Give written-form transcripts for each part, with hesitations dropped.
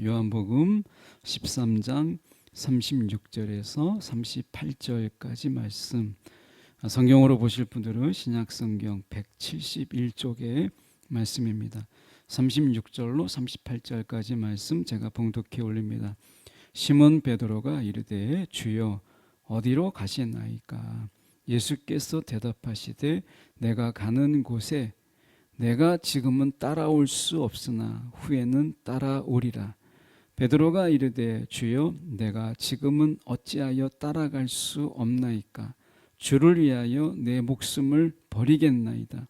요한복음 13장 36절에서 38절까지 말씀, 성경으로 보실 분들은 신약성경 171쪽의 말씀입니다. 36절로 38절까지 말씀 제가 봉독해 올립니다. 시몬 베드로가 이르되 주여 어디로 가시나이까? 예수께서 대답하시되 내가 가는 곳에 내가 지금은 따라올 수 없으나 후에는 따라오리라. 베드로가 이르되 주여 내가 지금은 어찌하여 따라갈 수 없나이까? 주를 위하여 내 목숨을 버리겠나이다.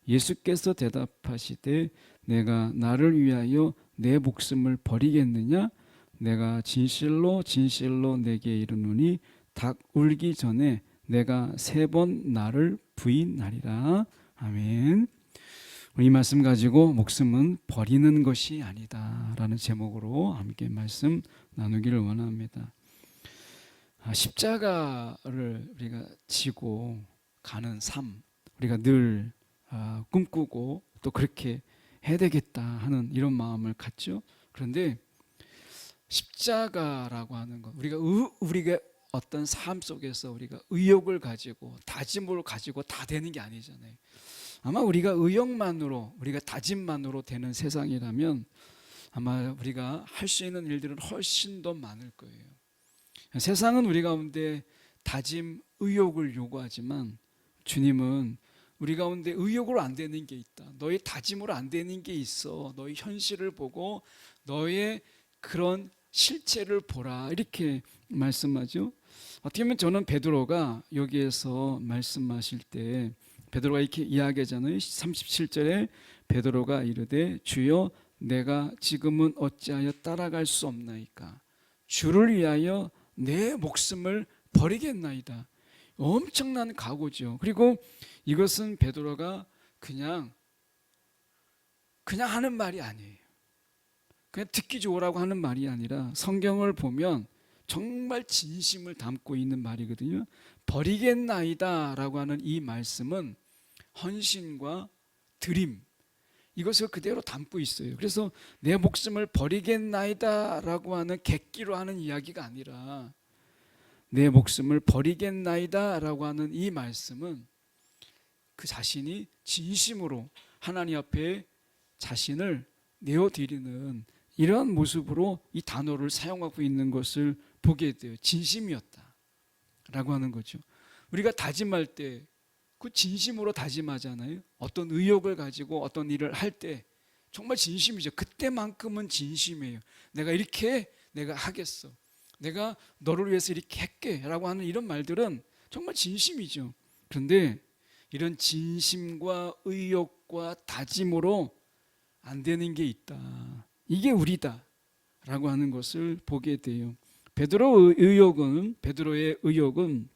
예수께서 대답하시되 내가 나를 위하여 내 목숨을 버리겠느냐? 내가 진실로 진실로 내게 이르노니 닭 울기 전에 내가 3번 나를 부인하리라. 아멘. 이 말씀 가지고 목숨은 버리는 것이 아니다 라는 제목으로 함께 말씀 나누기를 원합니다. 십자가를 우리가 지고 가는 삶, 우리가 늘 꿈꾸고 또 그렇게 해야 되겠다 하는 이런 마음을 갖죠. 그런데 십자가라고 하는 것, 우리가 어떤 삶 속에서 우리가 의욕을 가지고 다짐을 가지고 다 되는 게 아니잖아요. 아마 우리가 의욕만으로, 우리가 다짐만으로 되는 세상이라면 아마 우리가 할 수 있는 일들은 훨씬 더 많을 거예요. 세상은 우리 가운데 다짐, 의욕을 요구하지만 주님은 우리 가운데 의욕으로 안 되는 게 있다. 너의 다짐으로 안 되는 게 있어. 너의 현실을 보고 너의 그런 실체를 보라. 이렇게 말씀하죠. 어떻게 보면 저는 베드로가 여기에서 말씀하실 때 베드로가 이렇게 이야기하잖아요. 37절에 베드로가 이르되 주여 내가 지금은 어찌하여 따라갈 수 없나이까? 주를 위하여 내 목숨을 버리겠나이다. 엄청난 각오죠. 그리고 이것은 베드로가 그냥 하는 말이 아니에요. 그냥 듣기 좋으라고 하는 말이 아니라 성경을 보면 정말 진심을 담고 있는 말이거든요. 버리겠나이다 라고 하는 이 말씀은 헌신과 드림, 이것을 그대로 담고 있어요. 그래서 내 목숨을 버리겠나이다 라고 하는 객기로 하는 이야기가 아니라 내 목숨을 버리겠나이다 라고 하는 이 말씀은 그 자신이 진심으로 하나님 앞에 자신을 내어드리는 이러한 모습으로 이 단어를 사용하고 있는 것을 보게 돼요. 진심이었다 라고 하는 거죠. 우리가 다짐할 때 그 진심으로 다짐하잖아요. 어떤 의욕을 가지고 어떤 일을 할 때 정말 진심이죠. 그때만큼은 진심이에요. 내가 하겠어. 내가 너를 위해서 이렇게 할게 라고 하는 이런 말들은 정말 진심이죠. 그런데 이런 진심과 의욕과 다짐으로 안 되는 게 있다. 이게 우리다 라고 하는 것을 보게 돼요. 베드로의 의욕은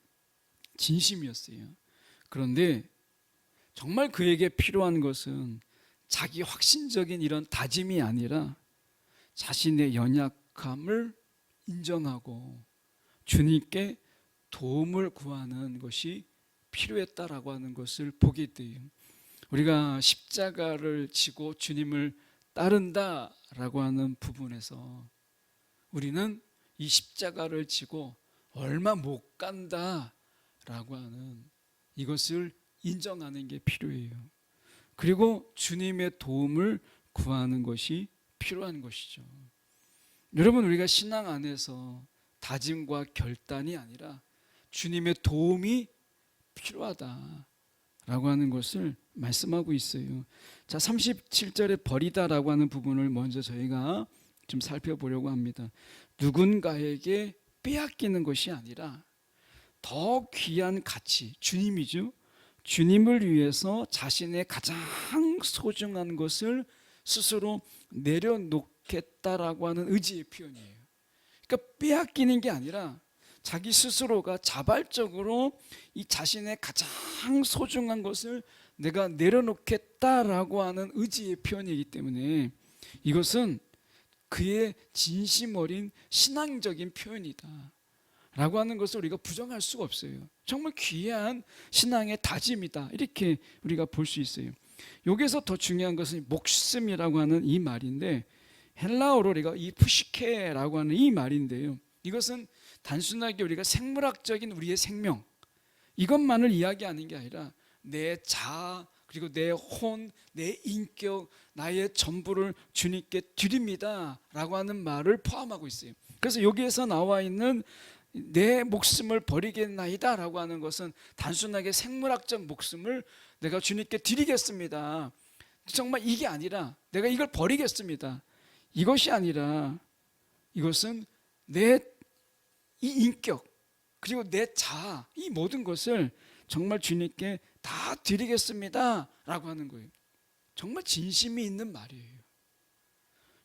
진심이었어요. 그런데 정말 그에게 필요한 것은 자기 확신적인 이런 다짐이 아니라 자신의 연약함을 인정하고 주님께 도움을 구하는 것이 필요했다라고 하는 것을 보게 돼요. 우리가 십자가를 지고 주님을 따른다라고 하는 부분에서 우리는 이 십자가를 지고 얼마 못 간다라고 하는 이것을 인정하는 게 필요해요. 그리고 주님의 도움을 구하는 것이 필요한 것이죠. 여러분, 우리가 신앙 안에서 다짐과 결단이 아니라 주님의 도움이 필요하다라고 하는 것을 말씀하고 있어요. 자, 37절에 버리다라고 하는 부분을 먼저 저희가 좀 살펴보려고 합니다. 누군가에게 빼앗기는 것이 아니라 더 귀한 가치, 주님이죠. 주님을 위해서 자신의 가장 소중한 것을 스스로 내려놓겠다라고 하는 의지의 표현이에요. 그러니까 빼앗기는 게 아니라 자기 스스로가 자발적으로 이 자신의 가장 소중한 것을 내가 내려놓겠다라고 하는 의지의 표현이기 때문에 이것은 그의 진심 어린 신앙적인 표현이다 라고 하는 것을 우리가 부정할 수가 없어요. 정말 귀한 신앙의 다짐이다 이렇게 우리가 볼 수 있어요. 여기서 더 중요한 것은 목숨이라고 하는 이 말인데 헬라어로 우리가 이 푸시케라고 하는 이 말인데요. 이것은 단순하게 우리가 생물학적인 우리의 생명 이것만을 이야기하는 게 아니라 내 자아 그리고 내 혼, 내 인격, 나의 전부를 주님께 드립니다 라고 하는 말을 포함하고 있어요. 그래서 여기에서 나와 있는 내 목숨을 버리겠나이다 라고 하는 것은 단순하게 생물학적 목숨을 내가 주님께 드리겠습니다, 정말 이게 아니라 내가 이걸 버리겠습니다, 이것이 아니라 이것은 내 이 인격 그리고 내 자아 이 모든 것을 정말 주님께 다 드리겠습니다 라고 하는 거예요. 정말 진심이 있는 말이에요.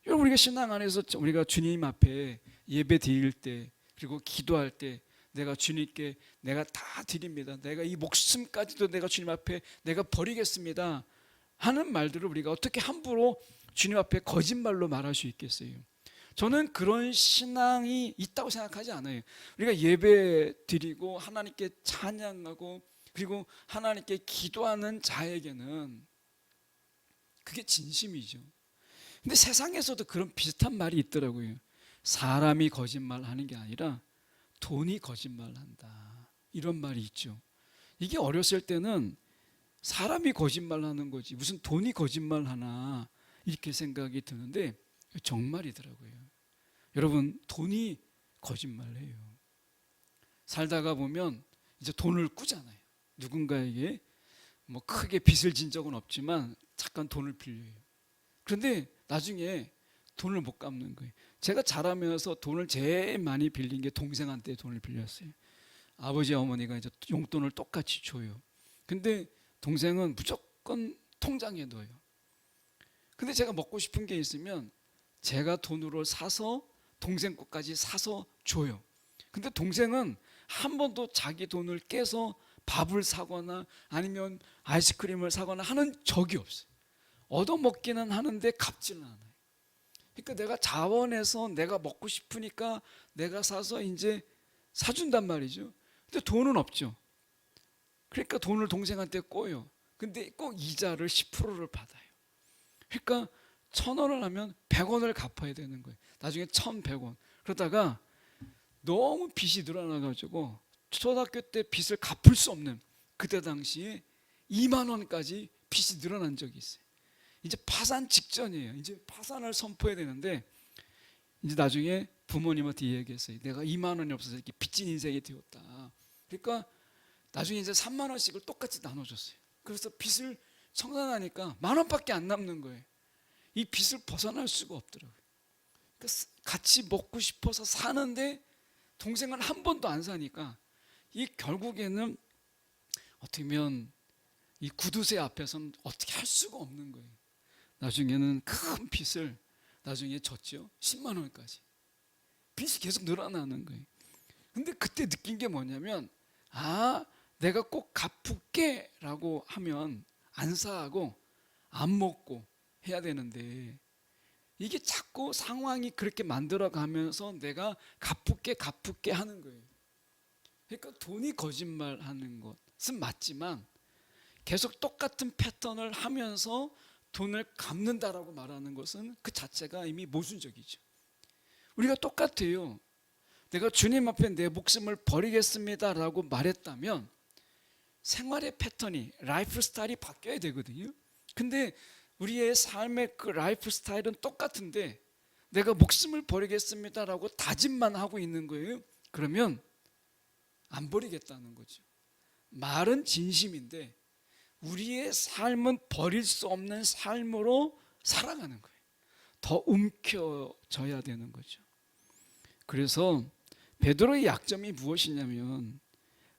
여러분, 우리가 신앙 안에서 우리가 주님 앞에 예배 드릴 때 그리고 기도할 때 내가 주님께 내가 다 드립니다, 내가 이 목숨까지도 내가 주님 앞에 내가 버리겠습니다 하는 말들을 우리가 어떻게 함부로 주님 앞에 거짓말로 말할 수 있겠어요? 저는 그런 신앙이 있다고 생각하지 않아요. 우리가 예배 드리고 하나님께 찬양하고 그리고 하나님께 기도하는 자에게는 그게 진심이죠. 근데 세상에서도 그런 비슷한 말이 있더라고요. 사람이 거짓말하는 게 아니라 돈이 거짓말한다, 이런 말이 있죠. 이게 어렸을 때는 사람이 거짓말하는 거지 무슨 돈이 거짓말하나 이렇게 생각이 드는데 정말이더라고요. 여러분, 돈이 거짓말해요. 살다가 보면 이제 돈을 꾸잖아요. 누군가에게 뭐 크게 빚을 진 적은 없지만 잠깐 돈을 빌려요. 그런데 나중에 돈을 못 갚는 거예요. 제가 자라면서 돈을 제일 많이 빌린 게 동생한테 돈을 빌렸어요. 아버지 어머니가 이제 용돈을 똑같이 줘요. 근데 동생은 무조건 통장에 넣어요. 근데 제가 먹고 싶은 게 있으면 제가 돈으로 사서 동생 것까지 사서 줘요. 근데 동생은 한 번도 자기 돈을 깨서 밥을 사거나 아니면 아이스크림을 사거나 하는 적이 없어요. 얻어먹기는 하는데 갚지는 않아요. 그러니까 내가 자원해서 내가 먹고 싶으니까 내가 사서 이제 사준단 말이죠. 근데 돈은 없죠. 그러니까 돈을 동생한테 꿔요. 근데 꼭 이자를 10%를 받아요. 그러니까 1,000원을 하면 100원을 갚아야 되는 거예요. 나중에 1,100원. 그러다가 너무 빚이 늘어나가지고 초등학교 때 빚을 갚을 수 없는, 그때 당시에 2만 원까지 빚이 늘어난 적이 있어요. 이제 파산 직전이에요. 이제 파산을 선포해야 되는데 이제 나중에 부모님한테 얘기했어요. 내가 2만 원이 없어서 이렇게 빚진 인생이 되었다. 그러니까 나중에 이제 3만 원씩을 똑같이 나눠줬어요. 그래서 빚을 청산하니까 10,000원밖에 안 남는 거예요. 이 빚을 벗어날 수가 없더라고요. 그러니까 같이 먹고 싶어서 사는데 동생은 한 번도 안 사니까 이 결국에는 어떻게 보면 이 구두쇠 앞에서는 어떻게 할 수가 없는 거예요. 나중에는 큰 빚을 나중에 졌죠. 10만 원까지. 빚이 계속 늘어나는 거예요. 근데 그때 느낀 게 뭐냐면, 아, 내가 꼭 갚을게 라고 하면 안 사고 안 먹고 해야 되는데 이게 자꾸 상황이 그렇게 만들어 가면서 내가 갚을게 하는 거예요. 그러니까 돈이 거짓말하는 것은 맞지만 계속 똑같은 패턴을 하면서 돈을 갚는다라고 말하는 것은 그 자체가 이미 모순적이죠. 우리가 똑같아요. 내가 주님 앞에 내 목숨을 버리겠습니다라고 말했다면 생활의 패턴이, 라이프 스타일이 바뀌어야 되거든요. 근데 우리의 삶의 그 라이프 스타일은 똑같은데 내가 목숨을 버리겠습니다라고 다짐만 하고 있는 거예요. 그러면 안 버리겠다는 거죠. 말은 진심인데 우리의 삶은 버릴 수 없는 삶으로 살아가는 거예요. 더 움켜져야 되는 거죠. 그래서 베드로의 약점이 무엇이냐면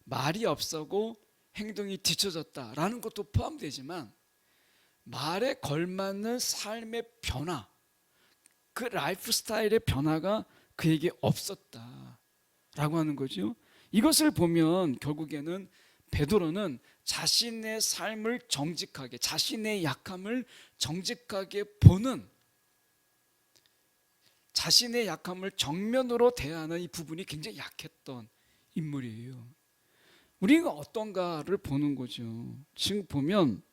말이 앞서고 행동이 뒤처졌다라는 것도 포함되지만 말에 걸맞는 삶의 변화, 그 라이프 스타일의 변화가 그에게 없었다라고 하는 거죠. 이것을 보면 결국에는 베드로는 자신의 삶을 정직하게, 자신의 약함을 정직하게 보는, 자신의 약함을 정면으로 대하는 이 부분이 굉장히 약했던 인물이에요. 우리가 어떤가를 보는 거죠. 지금 보면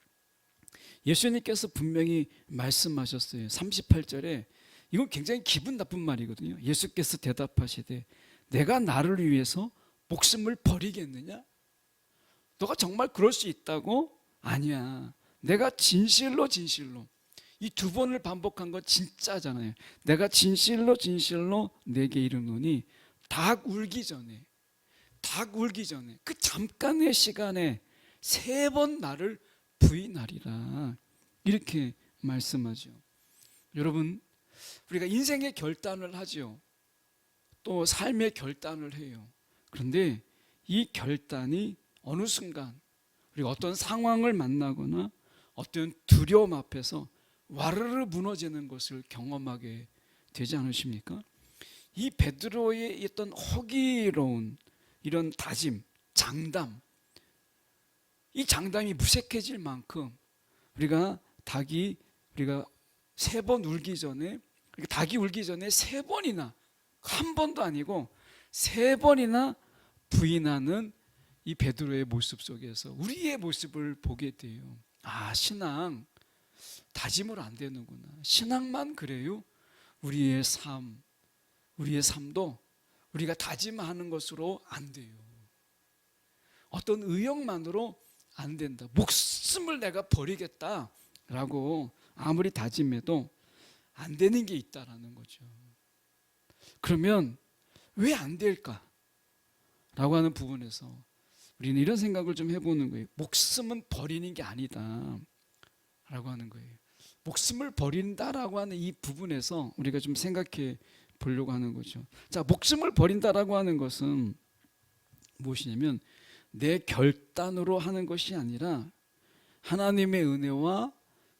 예수님께서 분명히 말씀하셨어요. 38절에 이건 굉장히 기분 나쁜 말이거든요. 예수께서 대답하시되 내가 나를 위해서 목숨을 버리겠느냐? 너가 정말 그럴 수 있다고? 아니야. 내가 진실로 이 두 번을 반복한 건 진짜잖아요. 내가 진실로 내게 이르노니 닭 울기 전에 그 잠깐의 시간에 3번 나를 부인하리라. 이렇게 말씀하죠. 여러분, 우리가 인생의 결단을 하죠. 또 삶의 결단을 해요. 그런데 이 결단이 어느 순간 우리가 어떤 상황을 만나거나 어떤 두려움 앞에서 와르르 무너지는 것을 경험하게 되지 않으십니까? 이 베드로의 어떤 호기로운 이런 다짐, 장담, 이 장담이 무색해질 만큼 우리가 3번 울기 전에, 닭이 울기 전에 3번이나, 한 번도 아니고 3번이나 부인하는 이 베드로의 모습 속에서 우리의 모습을 보게 돼요. 아, 신앙 다짐으로 안 되는구나. 신앙만 그래요? 우리의 삶도 우리가 다짐하는 것으로 안 돼요. 어떤 의욕만으로 안 된다. 목숨을 내가 버리겠다라고 아무리 다짐해도 안 되는 게 있다라는 거죠. 그러면 왜 안 될까? 라고 하는 부분에서 우리는 이런 생각을 좀 해보는 거예요. 목숨은 버리는 게 아니다 라고 하는 거예요. 목숨을 버린다라고 하는 이 부분에서 우리가 좀 생각해 보려고 하는 거죠. 자, 목숨을 버린다라고 하는 것은 무엇이냐면 내 결단으로 하는 것이 아니라 하나님의 은혜와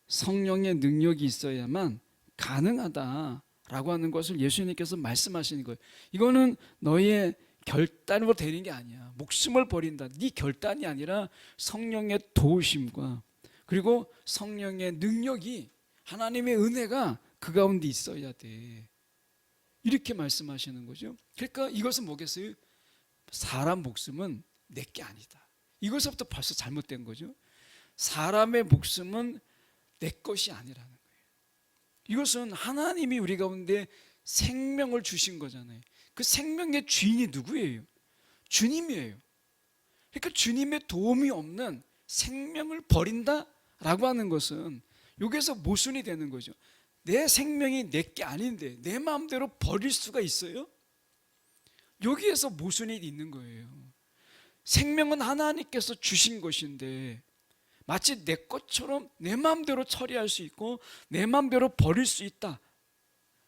성령의 능력이 있어야만 가능하다라고 하는 것을 예수님께서 말씀하시는 거예요. 이거는 너의 결단으로 되는 게 아니야. 목숨을 버린다. 네 결단이 아니라 성령의 도우심과 그리고 성령의 능력이, 하나님의 은혜가 그 가운데 있어야 돼. 이렇게 말씀하시는 거죠. 그러니까 이것은 뭐겠어요? 사람 목숨은 내 게 아니다. 이것부터 벌써 잘못된 거죠. 사람의 목숨은 내 것이 아니라는 거예요. 이것은 하나님이 우리 가운데 생명을 주신 거잖아요. 그 생명의 주인이 누구예요? 주님이에요. 그러니까 주님의 도움이 없는 생명을 버린다라고 하는 것은 여기서 모순이 되는 거죠. 내 생명이 내 게 아닌데 내 마음대로 버릴 수가 있어요? 여기에서 모순이 있는 거예요. 생명은 하나님께서 주신 것인데 마치 내 것처럼 내 마음대로 처리할 수 있고 내 마음대로 버릴 수 있다.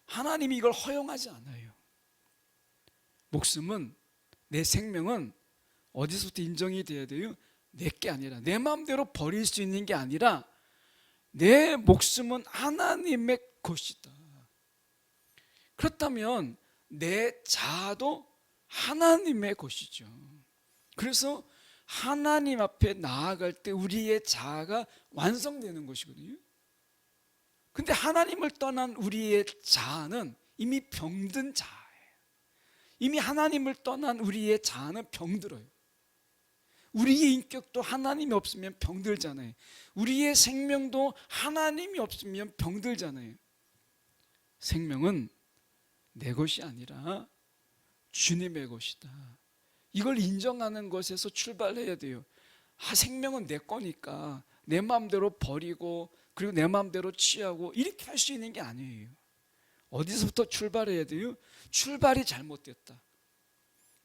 하나님이 이걸 허용하지 않아요. 목숨은, 내 생명은 어디서부터 인정이 돼야 돼요? 내 게 아니라, 내 마음대로 버릴 수 있는 게 아니라 내 목숨은 하나님의 것이다. 그렇다면 내 자아도 하나님의 것이죠. 그래서 하나님 앞에 나아갈 때 우리의 자아가 완성되는 것이거든요. 근데 하나님을 떠난 우리의 자아는 이미 병든 자아예요. 이미 하나님을 떠난 우리의 자아는 병들어요. 우리의 인격도 하나님이 없으면 병들잖아요. 우리의 생명도 하나님이 없으면 병들잖아요. 생명은 내 것이 아니라 주님의 것이다. 이걸 인정하는 것에서 출발해야 돼요. 생명은 내 거니까 내 마음대로 버리고 그리고 내 마음대로 취하고 이렇게 할 수 있는 게 아니에요. 어디서부터 출발해야 돼요? 출발이 잘못됐다.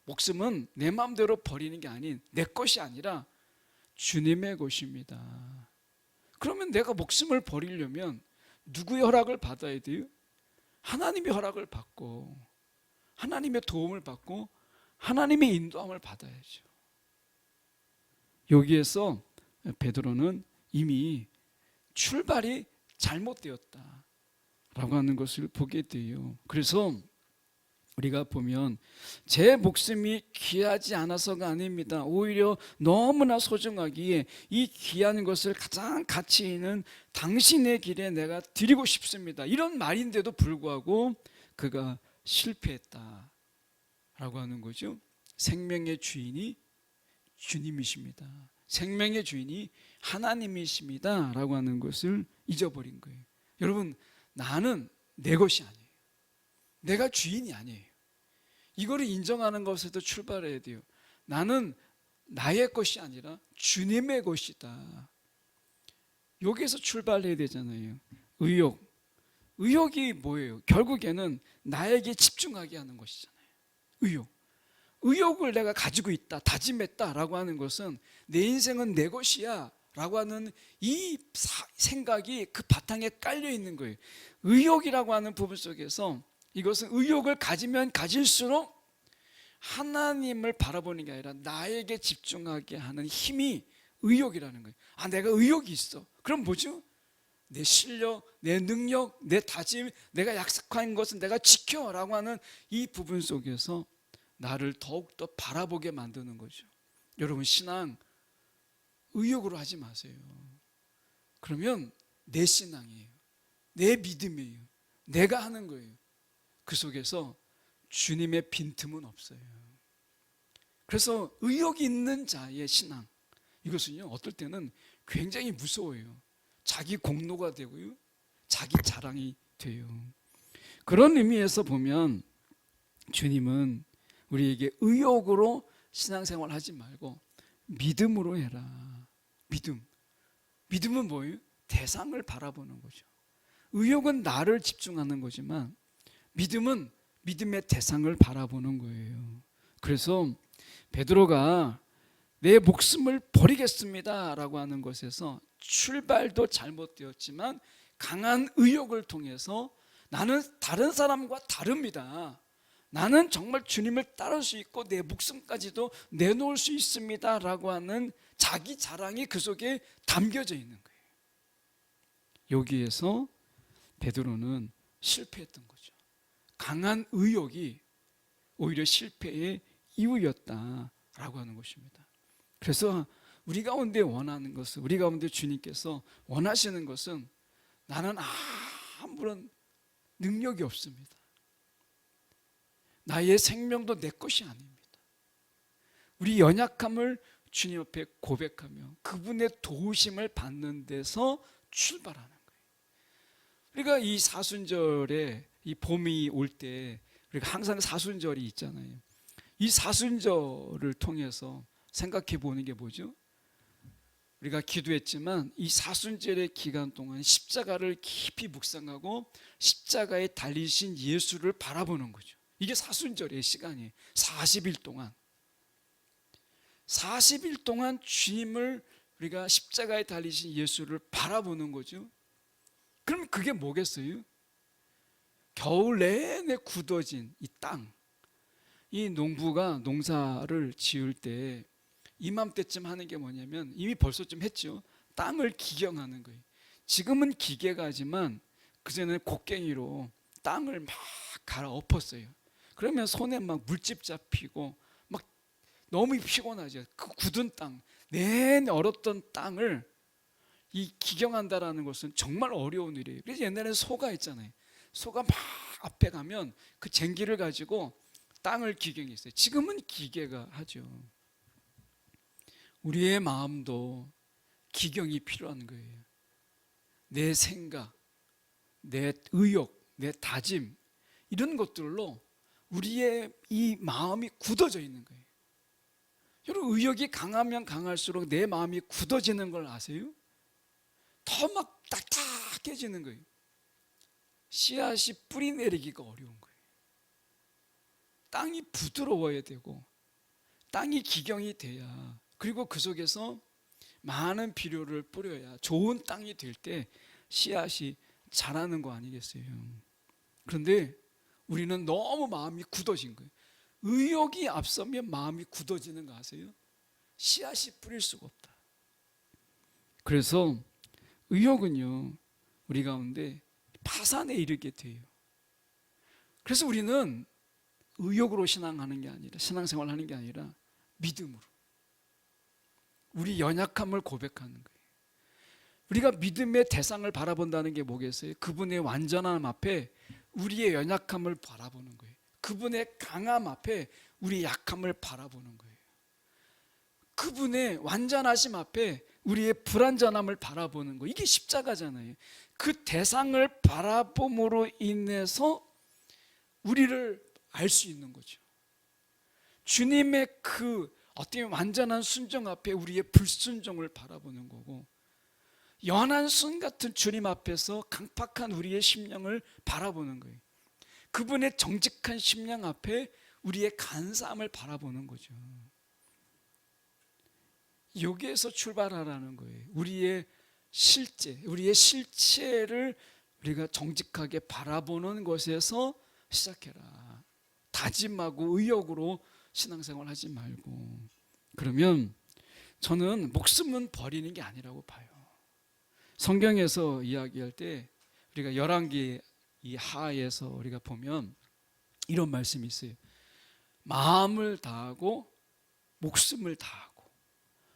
목숨은 내 마음대로 버리는 게 아닌 내 것이 아니라 주님의 것입니다. 그러면 내가 목숨을 버리려면 누구의 허락을 받아야 돼요? 하나님의 허락을 받고 하나님의 도움을 받고 하나님의 인도함을 받아야죠. 여기에서 베드로는 이미 출발이 잘못되었다 라고 하는 것을 보게 돼요. 그래서 우리가 보면 제 목숨이 귀하지 않아서가 아닙니다. 오히려 너무나 소중하기에 이 귀한 것을 가장 가치 있는 당신의 길에 내가 드리고 싶습니다. 이런 말인데도 불구하고 그가 실패했다 라고 하는 거죠. 생명의 주인이 주님이십니다. 생명의 주인이 하나님이십니다 라고 하는 것을 잊어버린 거예요. 여러분, 나는 내 것이 아니에요. 내가 주인이 아니에요. 이거를 인정하는 것에서 출발해야 돼요. 나는 나의 것이 아니라 주님의 것이다. 여기에서 출발해야 되잖아요. 의욕이 뭐예요? 결국에는 나에게 집중하게 하는 것이잖아요. 의욕을 내가 가지고 있다, 다짐했다라고 하는 것은 내 인생은 내 것이야 라고 하는 이 생각이 그 바탕에 깔려 있는 거예요. 의욕이라고 하는 부분 속에서 이것은 의욕을 가지면 가질수록 하나님을 바라보는 게 아니라 나에게 집중하게 하는 힘이 의욕이라는 거예요. 내가 의욕이 있어. 그럼 뭐죠? 내 실력, 내 능력, 내 다짐, 내가 약속한 것은 내가 지켜라고 하는 이 부분 속에서 나를 더욱더 바라보게 만드는 거죠. 여러분, 신앙 의욕으로 하지 마세요. 그러면 내 신앙이에요. 내 믿음이에요. 내가 하는 거예요. 그 속에서 주님의 빈틈은 없어요. 그래서 의욕이 있는 자의 신앙, 이것은요 어떨 때는 굉장히 무서워요. 자기 공로가 되고요, 자기 자랑이 돼요. 그런 의미에서 보면 주님은 우리에게 의욕으로 신앙생활 하지 말고 믿음으로 해라. 믿음은 뭐예요? 대상을 바라보는 거죠. 의욕은 나를 집중하는 거지만 믿음은 믿음의 대상을 바라보는 거예요. 그래서 베드로가 내 목숨을 버리겠습니다 라고 하는 것에서 출발도 잘못되었지만 강한 의욕을 통해서 나는 다른 사람과 다릅니다, 나는 정말 주님을 따를 수 있고 내 목숨까지도 내놓을 수 있습니다 라고 하는 자기 자랑이 그 속에 담겨져 있는 거예요. 여기에서 베드로는 실패했던 거죠. 강한 의욕이 오히려 실패의 이유였다라고 하는 것입니다. 그래서 우리 가운데 원하는 것은, 우리 가운데 주님께서 원하시는 것은 나는 아무런 능력이 없습니다, 나의 생명도 내 것이 아닙니다. 우리 연약함을 주님 앞에 고백하며 그분의 도우심을 받는 데서 출발하는 거예요. 우리가 이 사순절에 이 봄이 올 때 우리가 항상 사순절이 있잖아요. 이 사순절을 통해서 생각해 보는 게 뭐죠? 우리가 기도했지만 이 사순절의 기간 동안 십자가를 깊이 묵상하고 십자가에 달리신 예수를 바라보는 거죠. 이게 사순절의 시간이에요. 40일 동안 주님을 우리가 십자가에 달리신 예수를 바라보는 거죠. 그럼 그게 뭐겠어요? 겨울 내내 굳어진 이 땅, 이 농부가 농사를 지을 때 이맘때쯤 하는 게 뭐냐면 이미 벌써 좀 했죠. 땅을 기경하는 거예요. 지금은 기계가 하지만 그전에는 곡괭이로 땅을 막 갈아엎었어요. 그러면 손에 막 물집 잡히고 막 너무 피곤하죠. 그 굳은 땅, 내내 얼었던 땅을 이 기경한다라는 것은 정말 어려운 일이에요. 그래서 옛날에는 소가 있잖아요. 소가 막 앞에 가면 그 쟁기를 가지고 땅을 기경했어요. 지금은 기계가 하죠. 우리의 마음도 기경이 필요한 거예요. 내 생각, 내 의욕, 내 다짐, 이런 것들로 우리의 이 마음이 굳어져 있는 거예요. 여러분, 의욕이 강하면 강할수록 내 마음이 굳어지는 걸 아세요? 더 막 딱딱해지는 거예요. 씨앗이 뿌리 내리기가 어려운 거예요. 땅이 부드러워야 되고 땅이 기경이 돼야, 그리고 그 속에서 많은 비료를 뿌려야 좋은 땅이 될 때 씨앗이 자라는 거 아니겠어요? 그런데 우리는 너무 마음이 굳어진 거예요. 의욕이 앞서면 마음이 굳어지는 거 아세요? 씨앗이 뿌릴 수가 없다. 그래서 의욕은요, 우리 가운데 파산에 이르게 돼요. 그래서 우리는 의욕으로 신앙하는 게 아니라, 신앙생활 하는 게 아니라 믿음으로 우리 연약함을 고백하는 거예요. 우리가 믿음의 대상을 바라본다는 게 뭐겠어요? 그분의 완전함 앞에 우리의 연약함을 바라보는 거예요. 그분의 강함 앞에 우리의 약함을 바라보는 거예요. 그분의 완전하심 앞에 우리의 불완전함을 바라보는 거, 이게 십자가잖아요. 그 대상을 바라봄으로 인해서 우리를 알 수 있는 거죠. 주님의 그 어떻게 완전한 순종 앞에 우리의 불순종을 바라보는 거고, 연한 순 같은 주님 앞에서 강팍한 우리의 심령을 바라보는 거예요. 그분의 정직한 심령 앞에 우리의 간사함을 바라보는 거죠. 여기에서 출발하라는 거예요. 우리의 실제, 우리의 실체를 우리가 정직하게 바라보는 것에서 시작해라. 다짐하고 의욕으로 신앙생활 하지 말고. 그러면 저는 목숨은 버리는 게 아니라고 봐요. 성경에서 이야기할 때 우리가 열왕기 이 하에서 우리가 보면 이런 말씀이 있어요. 마음을 다하고 목숨을 다하고.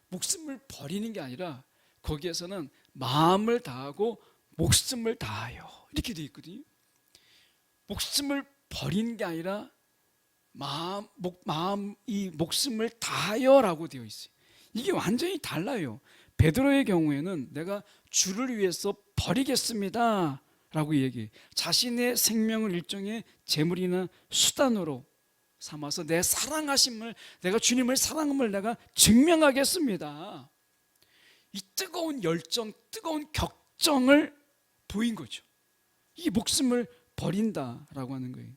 목숨을 버리는 게 아니라 거기에서는 마음을 다하고 목숨을 다하여 이렇게 되어 있거든요. 목숨을 버리는 게 아니라 이 목숨을 다하여라고 되어 있어요. 이게 완전히 달라요. 베드로의 경우에는 내가 주를 위해서 버리겠습니다 라고 얘기해. 자신의 생명을 일종의 재물이나 수단으로 삼아서 내 사랑하심을, 내가 주님을 사랑함을 내가 증명하겠습니다. 이 뜨거운 열정, 뜨거운 격정을 보인 거죠. 이게 목숨을 버린다라고 하는 거예요.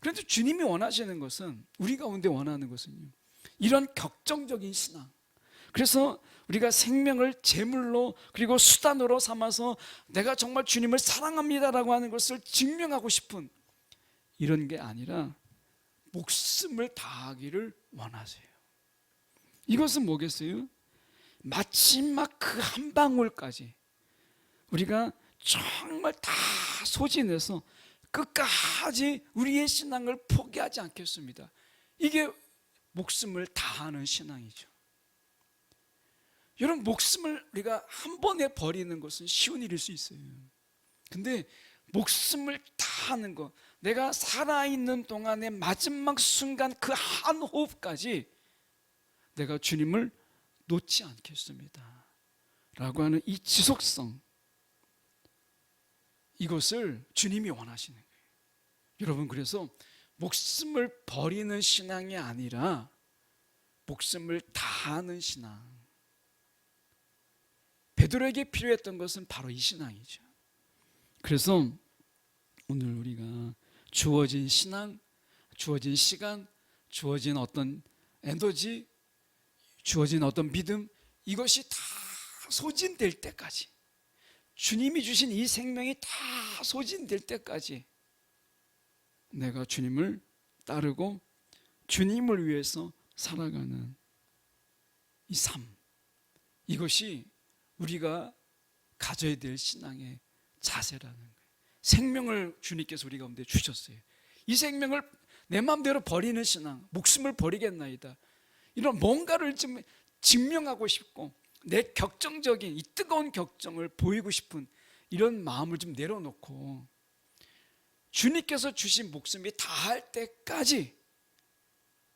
그런데 주님이 원하시는 것은, 우리 가운데 원하는 것은요, 이런 격정적인 신앙. 그래서 우리가 생명을 제물로 그리고 수단으로 삼아서 내가 정말 주님을 사랑합니다라고 하는 것을 증명하고 싶은 이런 게 아니라 목숨을 다하기를 원하세요. 이것은 뭐겠어요? 마지막 그 한 방울까지 우리가 정말 다 소진해서 끝까지 우리의 신앙을 포기하지 않겠습니다. 이게 목숨을 다하는 신앙이죠. 여러분, 목숨을 우리가 한 번에 버리는 것은 쉬운 일일 수 있어요. 근데 목숨을 다하는 것, 내가 살아있는 동안의 마지막 순간 그 한 호흡까지 내가 주님을 놓지 않겠습니다 라고 하는 이 지속성, 이것을 주님이 원하시는 거예요. 여러분, 그래서 목숨을 버리는 신앙이 아니라 목숨을 다하는 신앙. 베드로에게 필요했던 것은 바로 이 신앙이죠. 그래서 오늘 우리가 주어진 신앙, 주어진 시간, 주어진 어떤 에너지, 주어진 어떤 믿음, 이것이 다 소진될 때까지, 주님이 주신 이 생명이 다 소진될 때까지 내가 주님을 따르고 주님을 위해서 살아가는 이 삶, 이것이 우리가 가져야 될 신앙의 자세라는 거예요. 생명을 주님께서 우리 가운데 주셨어요. 이 생명을 내 마음대로 버리는 신앙, 목숨을 버리겠나이다, 이런 뭔가를 좀 증명하고 싶고 내 격정적인 이 뜨거운 격정을 보이고 싶은 이런 마음을 좀 내려놓고 주님께서 주신 목숨이 다할 때까지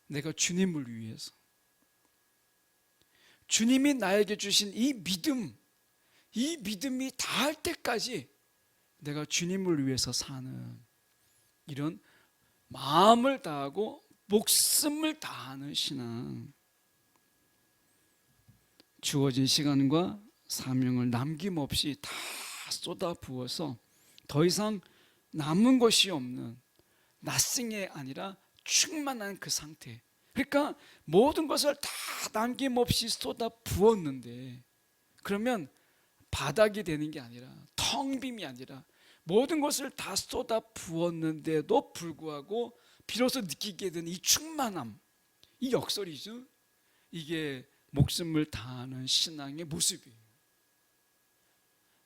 내가 주님을 위해서, 주님이 나에게 주신 이 믿음, 이 믿음이 다할 때까지 내가 주님을 위해서 사는 이런 마음을 다하고 목숨을 다하는 신앙. 주어진 시간과 사명을 남김없이 다 쏟아 부어서 더 이상 남은 것이 없는 나싱이 아니라 충만한 그 상태. 그러니까 모든 것을 다 남김없이 쏟아 부었는데, 그러면 바닥이 되는 게 아니라, 텅 빔이 아니라 모든 것을 다 쏟아 부었는데도 불구하고 비로소 느끼게 되는 이 충만함, 이 역설이죠. 이게 목숨을 다하는 신앙의 모습이에요.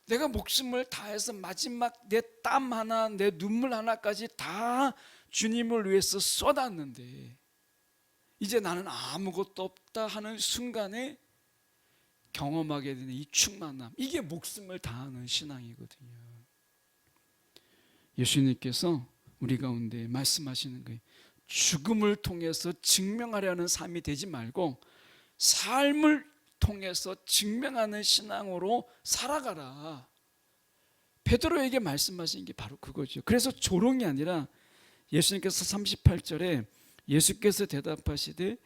내가 목숨을 다해서 마지막 내 땀 하나, 내 눈물 하나까지 다 주님을 위해서 쏟았는데 이제 나는 아무것도 없다 하는 순간에 경험하게 되는 이 충만함, 이게 목숨을 다하는 신앙이거든요. 예수님께서 우리 가운데 말씀하시는 거예요. 죽음을 통해서 증명하려는 삶이 되지 말고 삶을 통해서 증명하는 신앙으로 살아가라. 베드로에게 말씀하신 게 바로 그거죠. 그래서 조롱이 아니라 예수님께서 38절에 예수께서 대답하시되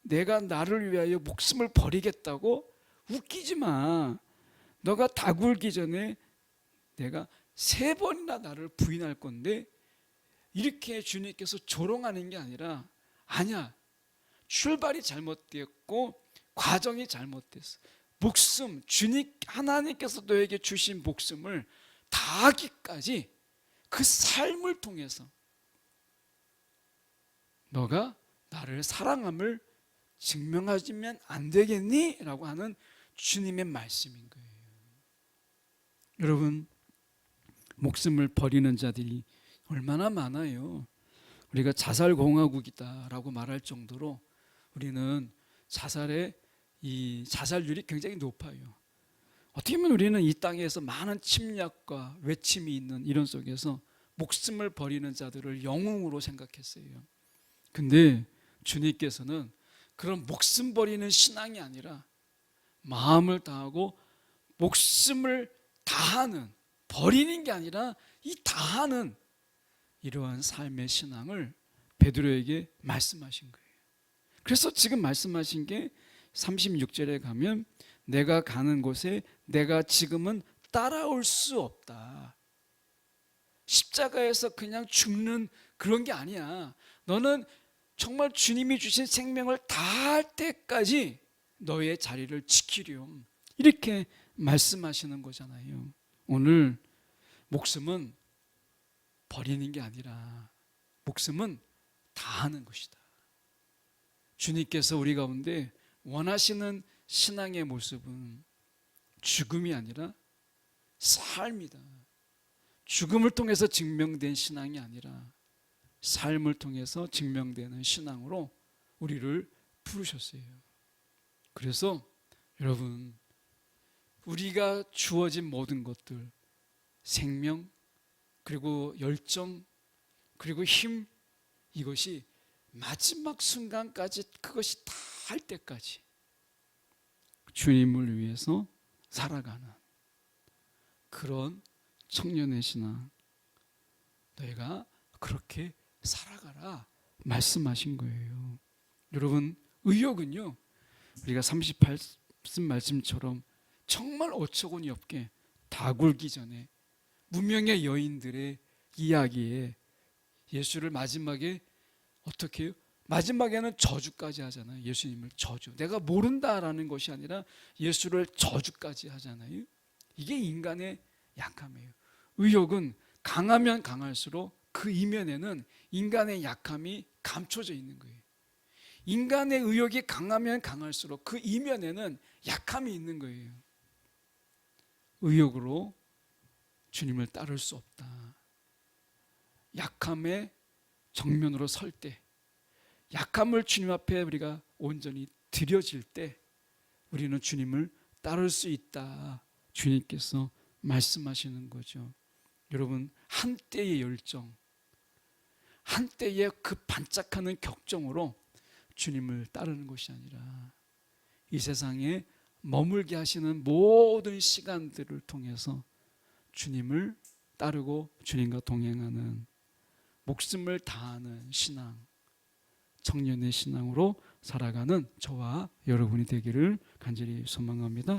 내가 나를 위하여 목숨을 버리겠다고? 웃기지 마. 너가 다 굴기 전에 내가 3번이나 나를 부인할 건데, 이렇게 주님께서 조롱하는 게 아니라, 아니야, 출발이 잘못되었고 과정이 잘못됐어. 목숨, 주님 하나님께서 너에게 주신 목숨을 다하기까지 그 삶을 통해서 너가 나를 사랑함을 증명하시면 안 되겠니? 라고 하는 주님의 말씀인 거예요. 여러분, 목숨을 버리는 자들이 얼마나 많아요. 우리가 자살공화국이다라고 말할 정도로 우리는 이 자살률이 굉장히 높아요. 어떻게 보면 우리는 이 땅에서 많은 침략과 외침이 있는 이런 속에서 목숨을 버리는 자들을 영웅으로 생각했어요. 근데 주님께서는 그런 목숨 버리는 신앙이 아니라 마음을 다하고 목숨을 다하는, 버리는 게 아니라 이 다하는 이러한 삶의 신앙을 베드로에게 말씀하신 거예요. 그래서 지금 말씀하신 게 36절에 가면 내가 가는 곳에 내가 지금은 따라올 수 없다. 십자가에서 그냥 죽는 그런 게 아니야. 너는 정말 주님이 주신 생명을 다할 때까지 너의 자리를 지키렴. 이렇게 말씀하시는 거잖아요. 오늘 목숨은 버리는 게 아니라 목숨은 다하는 것이다. 주님께서 우리 가운데 원하시는 신앙의 모습은 죽음이 아니라 삶이다. 죽음을 통해서 증명된 신앙이 아니라 삶을 통해서 증명되는 신앙으로 우리를 부르셨어요. 그래서 여러분, 우리가 주어진 모든 것들, 생명, 그리고 열정, 그리고 힘, 이것이 마지막 순간까지, 그것이 다 할 때까지 주님을 위해서 살아가는 그런 청년의 신앙, 너희가 그렇게 살아가라 말씀하신 거예요. 여러분, 의욕은요, 우리가 38씀 말씀처럼 정말 어처구니 없게 다 굴기 전에 무명의 여인들의 이야기에 예수를 마지막에 어떻게 해요? 마지막에는 저주까지 하잖아요. 예수님을 저주. 내가 모른다라는 것이 아니라 예수를 저주까지 하잖아요. 이게 인간의 약함이에요. 의욕은 강하면 강할수록 그 이면에는 인간의 약함이 감춰져 있는 거예요. 인간의 의욕이 강하면 강할수록 그 이면에는 약함이 있는 거예요. 의욕으로 주님을 따를 수 없다. 약함의 정면으로 설 때, 약함을 주님 앞에 우리가 온전히 드려질 때 우리는 주님을 따를 수 있다. 주님께서 말씀하시는 거죠. 여러분, 한때의 열정, 한때의 그 반짝하는 격정으로 주님을 따르는 것이 아니라 이 세상에 머물게 하시는 모든 시간들을 통해서 주님을 따르고 주님과 동행하는 목숨을 다하는 신앙, 청년의 신앙으로 살아가는 저와 여러분이 되기를 간절히 소망합니다.